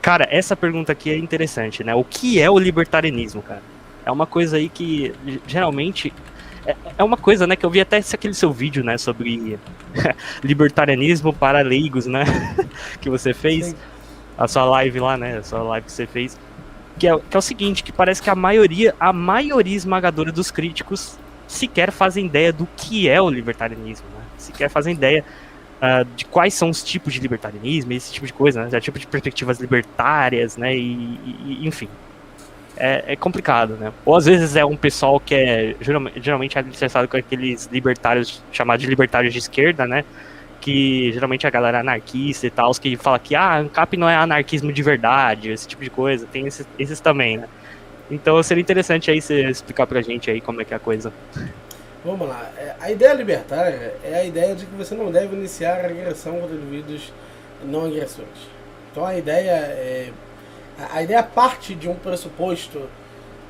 Cara, essa pergunta aqui é interessante, né? O que é o libertarianismo, cara? É uma coisa aí que geralmente é uma coisa, né, que eu vi até aquele seu vídeo, né, sobre libertarianismo para leigos, né, que você fez, Sim. a sua live lá, né, a sua live que você fez, que é o seguinte, que parece que a maioria esmagadora dos críticos sequer fazem ideia do que é o libertarianismo, né, sequer fazem ideia de quais são os tipos de libertarianismo, esse tipo de coisa, né, tipo de perspectivas libertárias, né, enfim. É complicado, né? Ou às vezes é um pessoal que geralmente é alicerçado com aqueles libertários, chamados de libertários de esquerda, né? Que geralmente é a galera anarquista e tal, os que fala que ANCAP não é anarquismo de verdade, esse tipo de coisa, tem esses também, né? Então seria interessante aí você explicar pra gente aí como é que é a coisa. Vamos lá. A ideia libertária é a ideia de que você não deve iniciar agressão contra indivíduos não agressores. Então a ideia parte de um pressuposto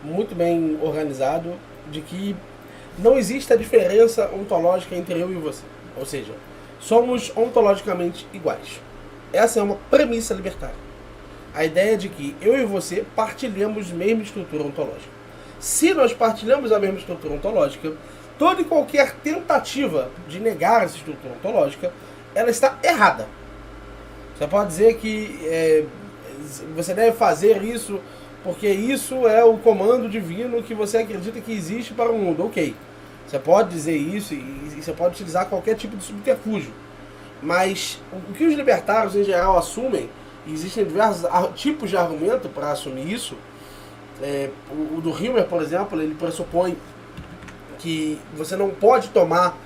muito bem organizado de que não existe a diferença ontológica entre eu e você. Ou seja, somos ontologicamente iguais. Essa é uma premissa libertária. A ideia de que eu e você partilhamos a mesma estrutura ontológica. Se nós partilhamos a mesma estrutura ontológica, toda e qualquer tentativa de negar essa estrutura ontológica, ela está errada. Você pode dizer que você deve fazer isso porque isso é o comando divino que você acredita que existe para o mundo. Ok, você pode dizer isso e você pode utilizar qualquer tipo de subterfúgio. Mas o que os libertários em geral assumem, e existem diversos tipos de argumento para assumir isso, o do Hilmer, por exemplo, ele pressupõe que você não pode tomar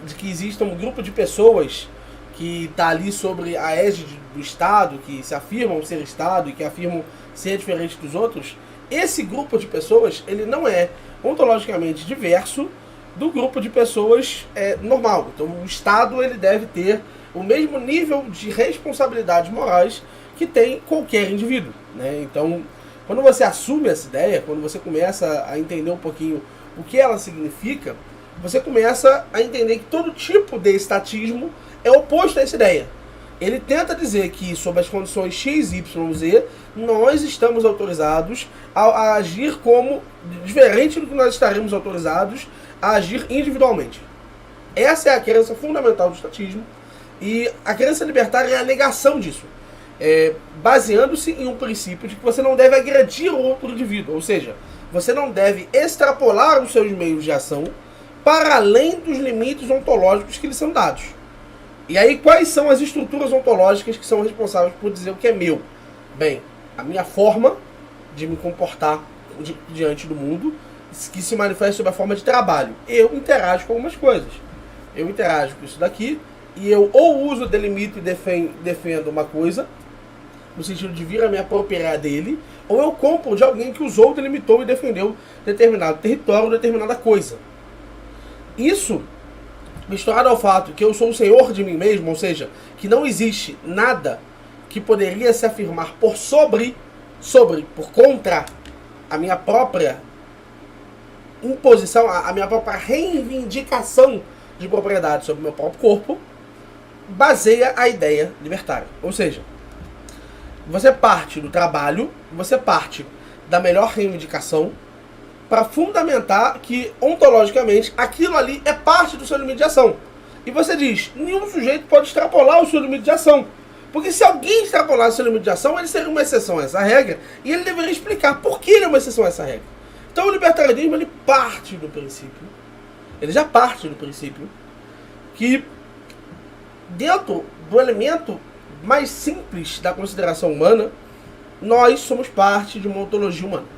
de que exista um grupo de pessoas que está ali sobre a égide do Estado, que se afirmam ser Estado e que afirmam ser diferente dos outros. Esse grupo de pessoas, ele não é ontologicamente diverso do grupo de pessoas normal. Então o Estado ele deve ter o mesmo nível de responsabilidades morais que tem qualquer indivíduo, né? Então, quando você assume essa ideia, quando você começa a entender um pouquinho o que ela significa, você começa a entender que todo tipo de estatismo é oposto a essa ideia. Ele tenta dizer que, sob as condições X, Y, Z, nós estamos autorizados a agir como, diferente do que nós estaremos autorizados a agir individualmente. Essa é a crença fundamental do estatismo, e a crença libertária é a negação disso, baseando-se em um princípio de que você não deve agredir o outro indivíduo, ou seja, você não deve extrapolar os seus meios de ação para além dos limites ontológicos que lhe são dados. E aí, quais são as estruturas ontológicas que são responsáveis por dizer o que é meu? Bem, a minha forma de me comportar diante do mundo, que se manifesta sob a forma de trabalho. Eu interajo com algumas coisas. Eu interajo com isso daqui, e eu ou uso, delimito e defendo uma coisa, no sentido de vir a me apropriar dele, ou eu compro de alguém que usou, delimitou e defendeu determinado território, determinada coisa. Isso, misturado ao fato que eu sou o senhor de mim mesmo, ou seja, que não existe nada que poderia se afirmar por contra a minha própria imposição, a minha própria reivindicação de propriedade sobre o meu próprio corpo, baseia a ideia libertária. Ou seja, você parte do trabalho, você parte da melhor reivindicação para fundamentar que, ontologicamente, aquilo ali é parte do seu limite de ação. E você diz, nenhum sujeito pode extrapolar o seu limite de ação. Porque se alguém extrapolar o seu limite de ação, ele seria uma exceção a essa regra, e ele deveria explicar por que ele é uma exceção a essa regra. Então o libertarianismo, ele parte do princípio, ele já parte do princípio, que dentro do elemento mais simples da consideração humana, nós somos parte de uma ontologia humana.